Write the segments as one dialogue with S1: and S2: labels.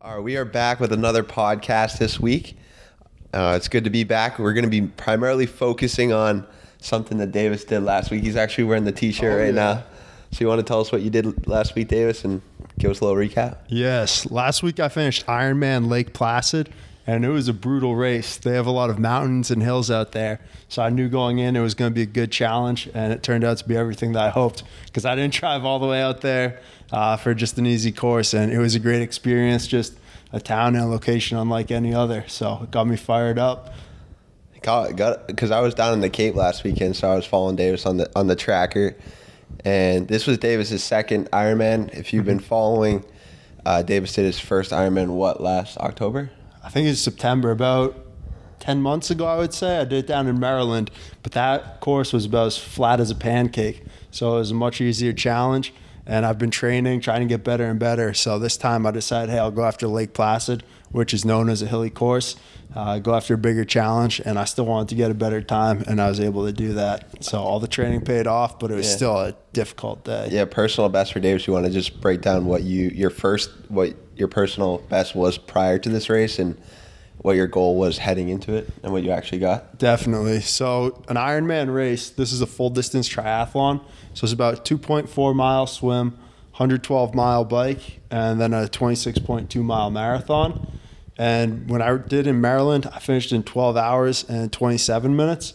S1: All right, we are back with another podcast this week. It's good to be back. We're going to be primarily focusing on something that Davis did last week. He's actually wearing the t-shirt now. So you want to tell us what you did last week, Davis, and give us a little recap?
S2: Yes. Last week I finished Ironman Lake Placid, and it was a brutal race. They have a lot of mountains and hills out there. So I knew going in it was going to be a good challenge, and it turned out to be everything that I hoped because I didn't drive all the way out there for just an easy course, and it was a great experience, just a town and a location unlike any other. So it got me fired up.
S1: Because I was down in the Cape last weekend, so I was following Davis on the tracker, and this was Davis's second Ironman. If you've been following, Davis did his first Ironman last October?
S2: I think it's September, about 10 months ago, I would say. I did it down in Maryland, but that course was about as flat as a pancake, so it was a much easier challenge. And I've been training, trying to get better and better. So this time I decided, hey, I'll go after Lake Placid, which is known as a hilly course. Go after a bigger challenge, and I still wanted to get a better time, and I was able to do that. So all the training paid off, but it was still a difficult day.
S1: Yeah, personal best for Davis. You want to just break down what your personal best was prior to this race and what your goal was heading into it and what you actually got?
S2: Definitely. So an Ironman race, this is a full distance triathlon. So it's about 2.4 mile swim, 112 mile bike, and then a 26.2 mile marathon. And when I did in Maryland, I finished in 12 hours and 27 minutes.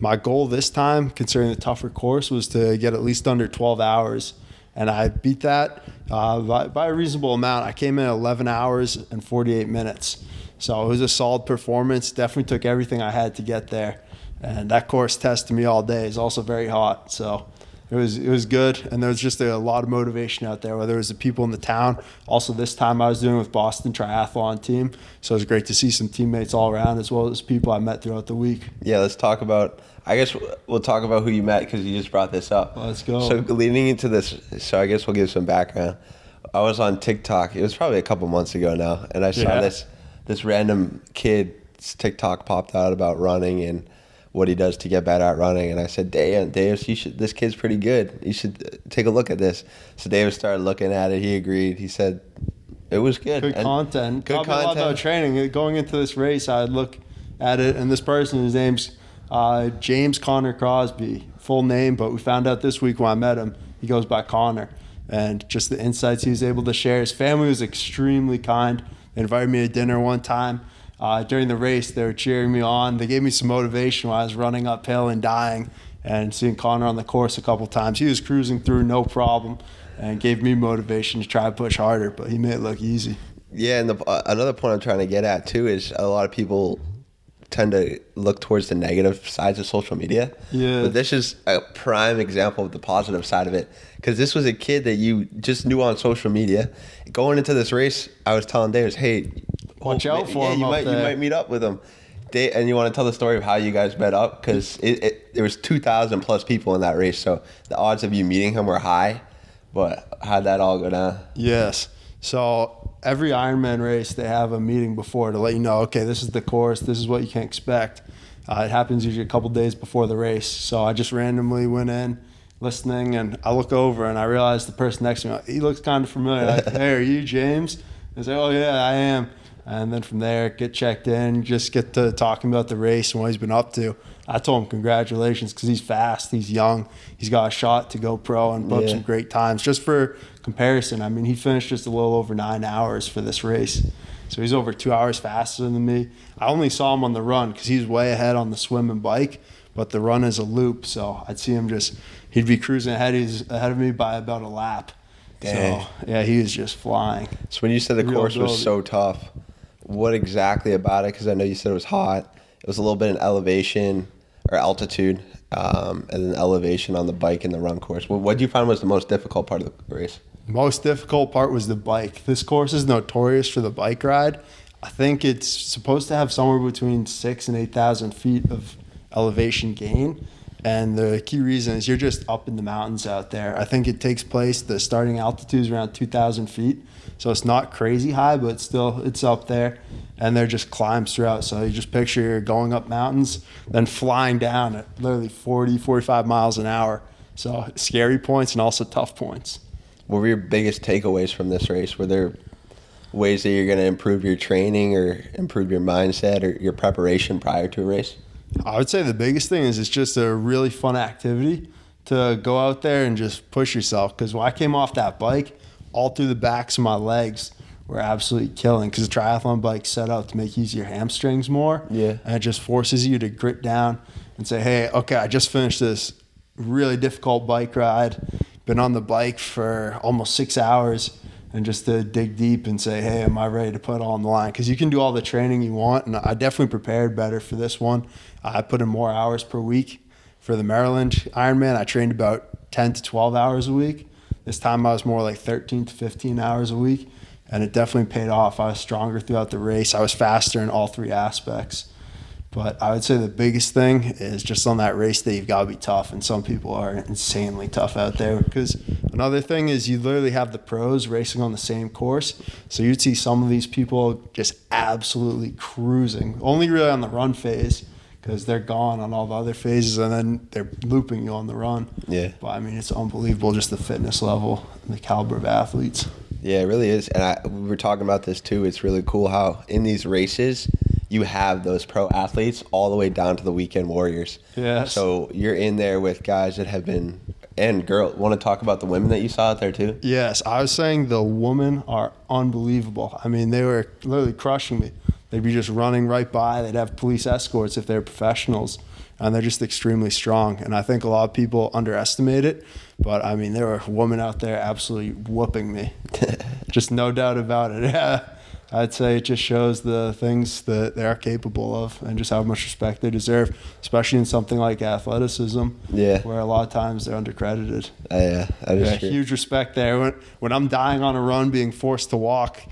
S2: My goal this time, considering the tougher course, was to get at least under 12 hours. And I beat that by a reasonable amount. I came in at 11 hours and 48 minutes. So it was a solid performance. Definitely took everything I had to get there. And that course tested me all day. It's also very hot. So it was good. And there was just a lot of motivation out there, whether it was the people in the town. Also this time I was doing with Boston Triathlon team. So it was great to see some teammates all around as well as people I met throughout the week.
S1: Yeah, let's talk about, I guess we'll talk about who you met because you just brought this up.
S2: Let's go.
S1: So leading into this, so I guess we'll give some background. I was on TikTok. It was probably a couple months ago now. And I saw this random kid's TikTok popped out about running and what he does to get better at running. And I said, Davis, this kid's pretty good. You should take a look at this. So Davis started looking at it. He agreed. He said it was good.
S2: Good content.
S1: Good content.
S2: A lot about training. Going into this race, I'd look at it, and this person, his name's James Connor Crosby, full name, but we found out this week when I met him, he goes by Connor. And just the insights he was able to share. His family was extremely kind. They invited me to dinner one time. During the race, they were cheering me on. They gave me some motivation while I was running uphill and dying. And seeing Connor on the course a couple times, he was cruising through no problem and gave me motivation to try to push harder, but he made it look easy.
S1: Yeah, and another point I'm trying to get at, too, is a lot of people tend to look towards the negative sides of social media.
S2: Yeah.
S1: But this is a prime example of the positive side of it. Because this was a kid that you just knew on social media. Going into this race, I was telling Davis, hey,
S2: watch out for him.
S1: You might meet up with him. And you want to tell the story of how you guys met up? Because there was 2,000 plus people in that race. So the odds of you meeting him were high. But how'd that all go down?
S2: Yes. So every Ironman race, they have a meeting before to let you know, okay, this is the course, this is what you can expect. It happens usually a couple days before the race. So I just randomly went in, listening, and I look over and I realized the person next to me, he looks kind of familiar. Like, hey, are you James? I say, oh yeah, I am. And then from there, get checked in, just get to talking about the race and what he's been up to. I told him congratulations because he's fast, he's young, he's got a shot to go pro and put up some great times. Just for comparison, I mean, he finished just a little over 9 hours for this race. So he's over 2 hours faster than me. I only saw him on the run because he's way ahead on the swim and bike, but the run is a loop. So I'd see him he'd be cruising ahead. He's ahead of me by about a lap.
S1: Dang.
S2: So, yeah, he was just flying.
S1: So when you said the course was so tough, what exactly about it? Because I know you said it was hot. It was a little bit in elevation or altitude, and then elevation on the bike and the run course. What do you find was the most difficult part of the race?
S2: Most difficult part was the bike. This course is notorious for the bike ride. I think it's supposed to have somewhere between 6,000 and 8,000 feet of elevation gain. And the key reason is you're just up in the mountains out there. I think it takes place, the starting altitude is around 2,000 feet. So it's not crazy high, but it's up there. And they're just climbs throughout. So you just picture you're going up mountains, then flying down at literally 40, 45 miles an hour. So scary points and also tough points.
S1: What were your biggest takeaways from this race? Were there ways that you're going to improve your training or improve your mindset or your preparation prior to a race?
S2: I would say the biggest thing is it's just a really fun activity to go out there and just push yourself. Because when I came off that bike, all through the backs of my legs were absolutely killing, because the triathlon bike's set out to make you use your hamstrings more.
S1: Yeah.
S2: And it just forces you to grit down and say, hey, okay, I just finished this really difficult bike ride, been on the bike for almost 6 hours, and just to dig deep and say, hey, am I ready to put it on the line? Because you can do all the training you want, and I definitely prepared better for this one. I put in more hours per week. For the Maryland Ironman, I trained about 10 to 12 hours a week. This time I was more like 13 to 15 hours a week, and it definitely paid off. I was stronger throughout the race. I was faster in all three aspects. But I would say the biggest thing is just on that race day, you've got to be tough, and some people are insanely tough out there. Because another thing is you literally have the pros racing on the same course, so you'd see some of these people just absolutely cruising, only really on the run phase, because they're gone on all the other phases, and then they're looping you on the run.
S1: Yeah.
S2: But I mean, it's unbelievable, just the fitness level and the caliber of athletes.
S1: Yeah, it really is. And we were talking about this too. It's really cool how in these races you have those pro athletes all the way down to the weekend warriors.
S2: Yes.
S1: So you're in there with guys that have been, and girl, want to talk about the women that you saw out there too?
S2: Yes, I was saying the women are unbelievable. I mean, they were literally crushing me. They'd be just running right by. They'd have police escorts if they're professionals, and they're just extremely strong. And I think a lot of people underestimate it, but I mean, there were women out there absolutely whooping me. Just no doubt about it. Yeah. I'd say it just shows the things that they are capable of and just how much respect they deserve, especially in something like athleticism,
S1: Yeah.
S2: where a lot of times they're undercredited.
S1: Yeah, that is true.
S2: Huge respect there. When I'm dying on a run, being forced to walk,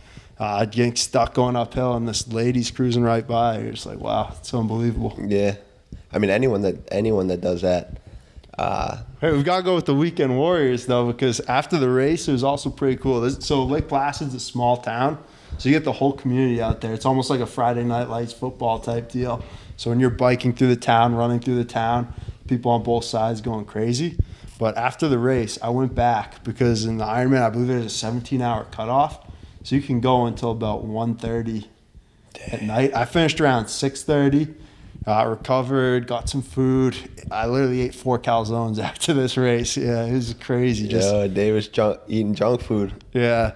S2: getting stuck going uphill, and this lady's cruising right by, you're just like, wow, it's unbelievable.
S1: Yeah. I mean, anyone that does that.
S2: Hey, we've got to go with the weekend warriors, though, because after the race, it was also pretty cool. So Lake Placid's a small town, so you get the whole community out there. It's almost like a Friday Night Lights football type deal. So when you're biking through the town, running through the town, people on both sides going crazy. But after the race, I went back because in the Ironman, I believe there's a 17-hour cutoff. So you can go until about 1:30 at night. I finished around 6:30. Recovered, got some food. I literally ate 4 calzones after this race. Yeah, it was crazy.
S1: Dave was eating junk food.
S2: Yeah.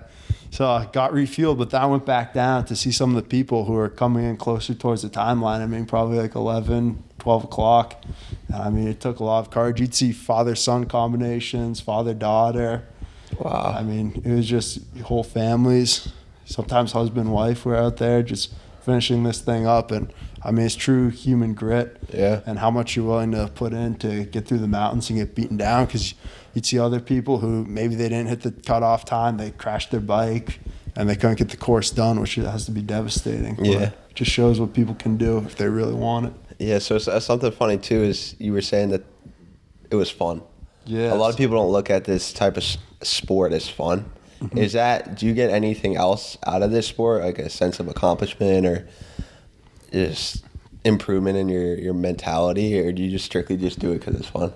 S2: So I got refueled, but then I went back down to see some of the people who are coming in closer towards the timeline. I mean, probably like 11, 12 o'clock. And I mean, it took a lot of courage. You'd see father-son combinations, father-daughter.
S1: Wow.
S2: I mean, it was just whole families. Sometimes husband and wife were out there just finishing this thing up. And I mean, it's true human grit.
S1: Yeah.
S2: And how much you're willing to put in to get through the mountains and get beaten down, because you'd see other people who maybe they didn't hit the cutoff time, they crashed their bike, and they couldn't get the course done, which has to be devastating.
S1: Yeah.
S2: But it just shows what people can do if they really want it.
S1: Yeah, so something funny too is you were saying that it was fun.
S2: Yeah.
S1: A lot of people don't look at this type of sport as fun. Mm-hmm. Do you get anything else out of this sport, like a sense of accomplishment or just improvement in your mentality, or do you just strictly just do it because it's fun?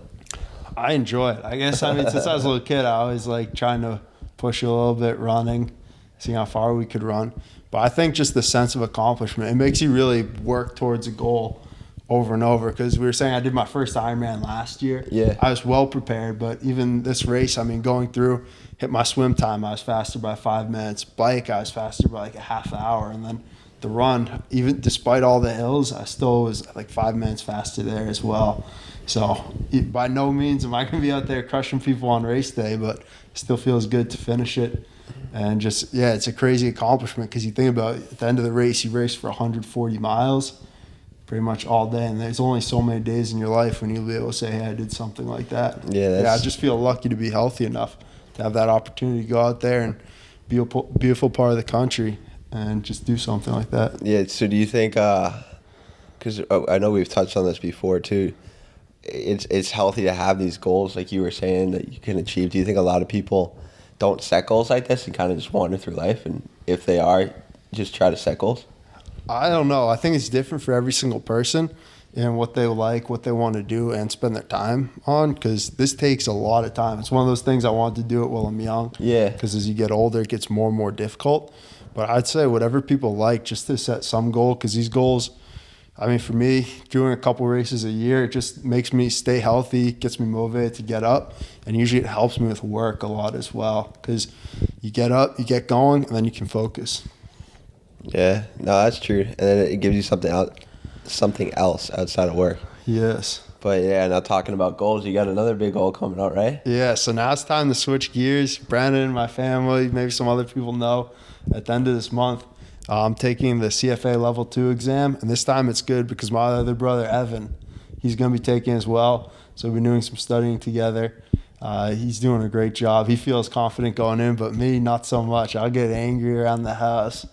S2: I enjoy it. I guess, I mean, since I was a little kid, I always like trying to push a little bit running, seeing how far we could run. But I think just the sense of accomplishment, it makes you really work towards a goal over and over. Because we were saying I did my first Ironman last year.
S1: Yeah.
S2: I was well prepared, but even this race, I mean, going through, hit my swim time, I was faster by 5 minutes. Bike, I was faster by like a half hour. And then the run, even despite all the hills, I still was like 5 minutes faster there as well. So by no means am I going to be out there crushing people on race day, but it still feels good to finish it. And just, yeah, it's a crazy accomplishment, because you think about it, at the end of the race, you race for 140 miles pretty much all day. And there's only so many days in your life when you'll be able to say, hey, I did something like that.
S1: Yeah,
S2: I just feel lucky to be healthy enough to have that opportunity to go out there and be a beautiful part of the country and just do something like that.
S1: Yeah, so do you think, because I know we've touched on this before too, it's healthy to have these goals like you were saying that you can achieve. Do you think a lot of people don't set goals like this and kind of just wander through life, and if they are, just try to set goals?
S2: I don't know. I think it's different for every single person and what they like, what they want to do and spend their time on, because this takes a lot of time. It's one of those things I want to do it while I'm young.
S1: Yeah.
S2: Because as you get older, it gets more and more difficult. But But I'd say whatever people like, just to set some goal, because these goals, I mean, for me, doing a couple races a year, it just makes me stay healthy, gets me motivated to get up, and usually it helps me with work a lot as well, because you get up, you get going, and then you can focus.
S1: Yeah, no, that's true. And then it gives you something else outside of work.
S2: Yes.
S1: But yeah, now talking about goals, you got another big goal coming out, right?
S2: Yeah, so now it's time to switch gears. Brandon, my family, maybe some other people know, at the end of this month, I'm taking the CFA Level 2 exam, and this time it's good because my other brother, Evan, he's going to be taking as well. So we've been doing some studying together. He's doing a great job. He feels confident going in, but me, not so much. I'll get angry around the house,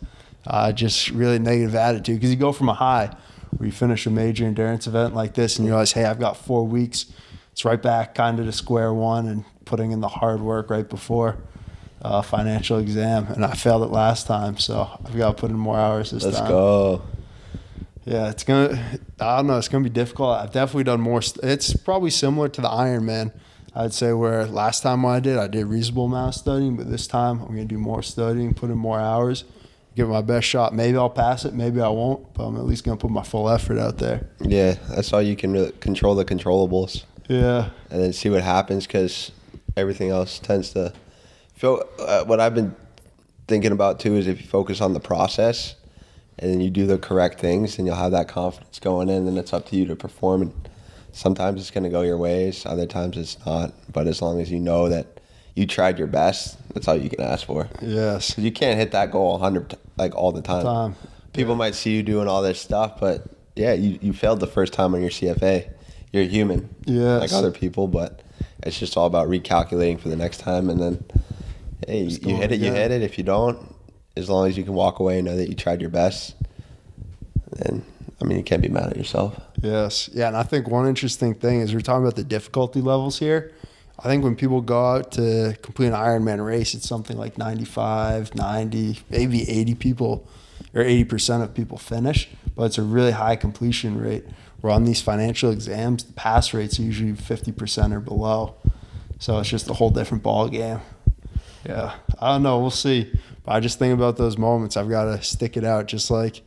S2: just really negative attitude, because you go from a high where you finish a major endurance event like this and you realize, hey, I've got 4 weeks. It's right back kind of to square one and putting in the hard work right before financial exam. And I failed it last time, so I've got to put in more hours this time.
S1: Let's go.
S2: Yeah, it's going to be difficult. I've definitely done more. It's probably similar to the Ironman, I'd say, where last time I did a reasonable amount of studying, but this time I'm going to do more studying, put in more hours, give it my best shot. Maybe I'll pass it, maybe I won't, but I'm at least going to put my full effort out there.
S1: Yeah, that's all you can really control, the controllables.
S2: Yeah.
S1: And then see what happens, because everything else tends to feel. What I've been thinking about too is if you focus on the process and then you do the correct things, then you'll have that confidence going in, and it's up to you to perform. And sometimes it's going to go your ways, other times it's not. But as long as you know that you tried your best, that's all you can ask for.
S2: Yes.
S1: 'Cause you can't hit that goal 100 all the time. People might see you doing all this stuff, but yeah, you failed the first time on your CFA. You're human, like other people, but it's just all about recalculating for the next time. And then, hey, you hit it, you hit it. If you don't, as long as you can walk away and know that you tried your best, then, I mean, you can't be mad at yourself.
S2: Yes. Yeah, and I think one interesting thing is we're talking about the difficulty levels here. I think when people go out to complete an Ironman race, it's something like 95, 90, maybe 80 people or 80% of people finish, but it's a really high completion rate. Where on these financial exams, the pass rates are usually 50% or below. So it's just a whole different ball game. Yeah, I don't know. We'll see. But I just think about those moments. I've got to stick it out. Just like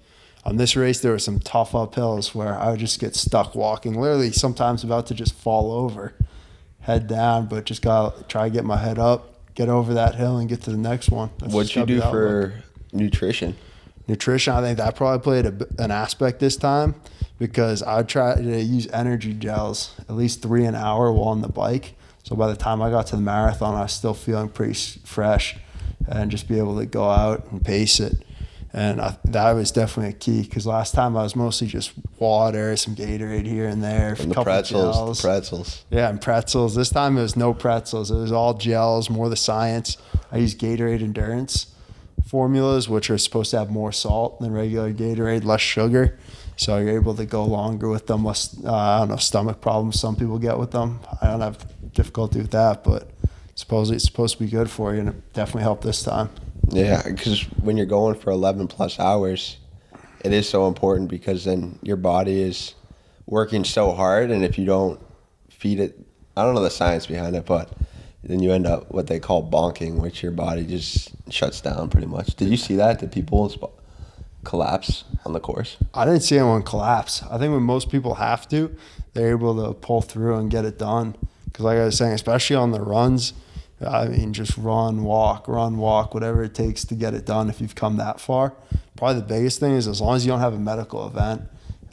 S2: on this race, there were some tough uphills where I would just get stuck walking, literally sometimes about to just fall over, head down, but just got to try to get my head up, get over that hill, and get to the next one.
S1: What'd you do for nutrition?
S2: Nutrition, I think that probably played an aspect this time, because I try to use energy gels at least 3 an hour while on the bike. So by the time I got to the marathon, I was still feeling pretty fresh, and just be able to go out and pace it. And that was definitely a key, because last time I was mostly just water, some Gatorade here and there,
S1: and
S2: a couple gels.
S1: The pretzels.
S2: Yeah, and pretzels. This time it was no pretzels. It was all gels, more the science. I used Gatorade Endurance formulas, which are supposed to have more salt than regular Gatorade, less sugar. So you're able to go longer with them, less, I don't know, stomach problems some people get with them. I don't have difficulty with that, but supposedly it's supposed to be good for you, and it definitely helped this time.
S1: Yeah, because when you're going for 11 plus hours, it is so important, because then your body is working so hard, and if you don't feed it, I don't know the science behind it, but then you end up what they call bonking, which your body just shuts down pretty much. Did you see that? Did people collapse on the course?
S2: I didn't see anyone collapse. I think when most people have to, they're able to pull through and get it done. Because like I was saying, especially on the runs, I mean, just run, walk, whatever it takes to get it done if you've come that far. Probably the biggest thing is, as long as you don't have a medical event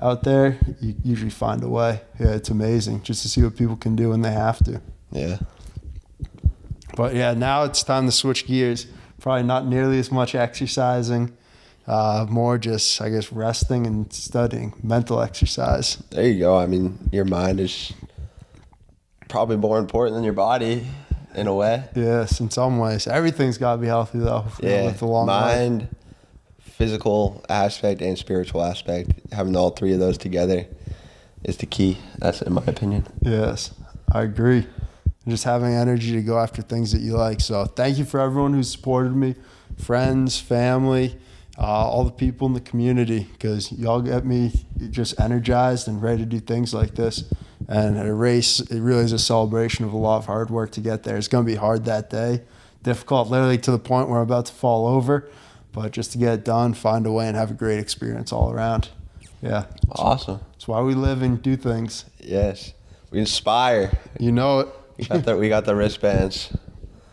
S2: out there, you usually find a way. Yeah, it's amazing just to see what people can do when they have to.
S1: Yeah.
S2: But yeah, now it's time to switch gears. Probably not nearly as much exercising, more just, I guess, resting and studying, mental exercise.
S1: There you go. I mean, your mind is probably more important than your body in a way.
S2: Yes, in some ways. Everything's got to be healthy, though.
S1: Yeah,
S2: with the long
S1: mind,
S2: life.
S1: Physical aspect, and spiritual aspect. Having all three of those together is the key. That's in my opinion.
S2: Yes, I agree. Just having energy to go after things that you like. So thank you for everyone who supported me, friends, family, all the people in the community, because y'all get me just energized and ready to do things like this. And a race, it really is a celebration of a lot of hard work to get there. It's going to be hard that day, difficult literally to the point where I'm about to fall over. but just to get it done, find a way, and have a great experience all around. Yeah.
S1: Awesome.
S2: That's why we live and do things.
S1: Yes. We inspire.
S2: You know it.
S1: We got the wristbands.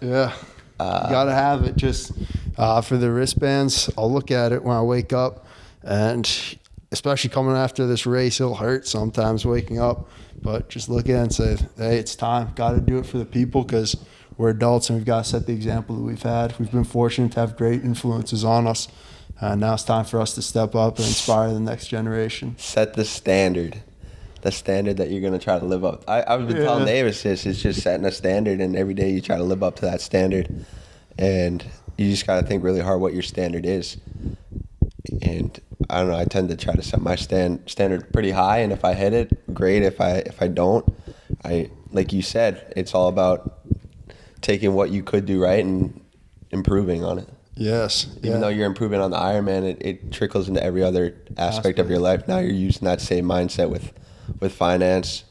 S2: Yeah. You got to have it. Just for the wristbands, I'll look at it when I wake up, and especially coming after this race, it'll hurt sometimes waking up, but just look at it and say, hey, it's time. Got to do it for the people, because we're adults and we've got to set the example that we've had. We've been fortunate to have great influences on us. Now it's time for us to step up and inspire the next generation.
S1: Set the standard. The standard that you're going to try to live up. I've been telling Davis this. It's just setting a standard, and every day you try to live up to that standard. And you just got to think really hard what your standard is. And I don't know, I tend to try to set my standard pretty high, and if I hit it, great. If I don't, like you said, it's all about taking what you could do right and improving on it.
S2: Yes.
S1: Even though you're improving on the Ironman, it trickles into every other aspect of your life. Now you're using that same mindset with finance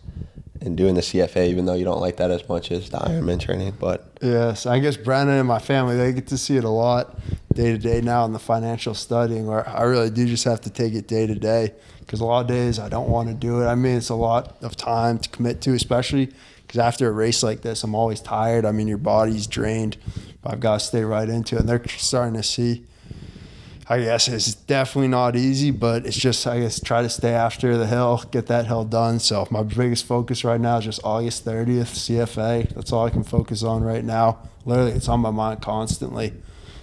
S1: and doing the CFA, even though you don't like that as much as the Ironman training. But
S2: yes, I guess Brandon and my family, they get to see it a lot day to day now in the financial studying, where I really do just have to take it day to day, because a lot of days I don't want to do it. I mean, it's a lot of time to commit to, especially because after a race like this, I'm always tired. I mean, your body's drained, but I've got to stay right into it. And they're starting to see, I guess it's definitely not easy, but it's just, I guess, try to stay after the hill, get that hill done. So my biggest focus right now is just August 30th, CFA. That's all I can focus on right now. Literally, it's on my mind constantly.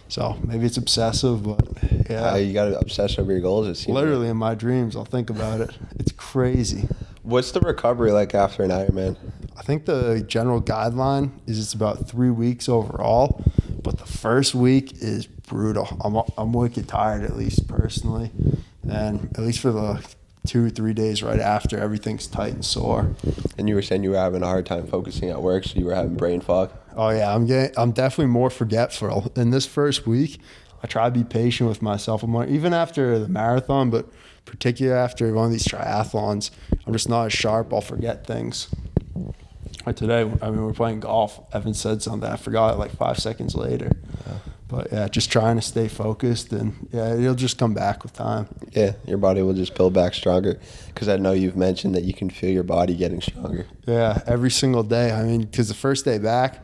S2: So maybe it's obsessive, but yeah.
S1: You got to obsess over your goals. It seems
S2: literally in my dreams, I'll think about it. It's crazy.
S1: What's the recovery like after an Ironman?
S2: I think the general guideline is it's about 3 weeks overall, but the first week is brutal. I'm wicked tired, at least personally, and at least for the 2 or 3 days right after, everything's tight and sore.
S1: And you were saying you were having a hard time focusing at work, so you were having brain fog.
S2: Oh yeah, I'm definitely more forgetful. In this first week, I try to be patient with myself. Even after the marathon, but particularly after one of these triathlons, I'm just not as sharp. I'll forget things. Like today, we're playing golf. Evan said something, I forgot it like 5 seconds later.
S1: Yeah.
S2: But yeah, just trying to stay focused, and yeah, it'll just come back with time.
S1: Yeah, your body will just build back stronger, because I know you've mentioned that you can feel your body getting stronger.
S2: Yeah, every single day. I mean, because the first day back,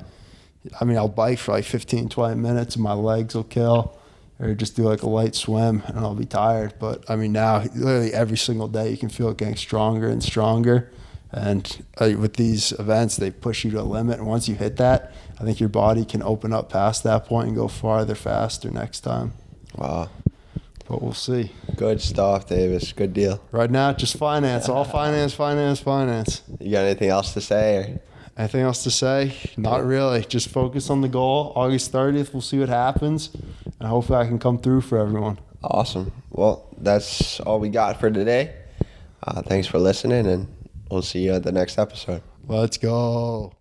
S2: I'll bike for like 15, 20 minutes and my legs will kill, or just do like a light swim and I'll be tired. But now, literally every single day, you can feel it getting stronger and stronger. And with these events, they push you to a limit. And once you hit that, I think your body can open up past that point and go farther, faster next time.
S1: Wow.
S2: But we'll see.
S1: Good stuff, Davis. Good deal.
S2: Right now, just finance. All finance, finance, finance.
S1: You got anything else to say? Or?
S2: Anything else to say? Not really. Just focus on the goal. August 30th, we'll see what happens. And hopefully I can come through for everyone.
S1: Awesome. Well, that's all we got for today. Thanks for listening, and we'll see you at the next episode.
S2: Let's go.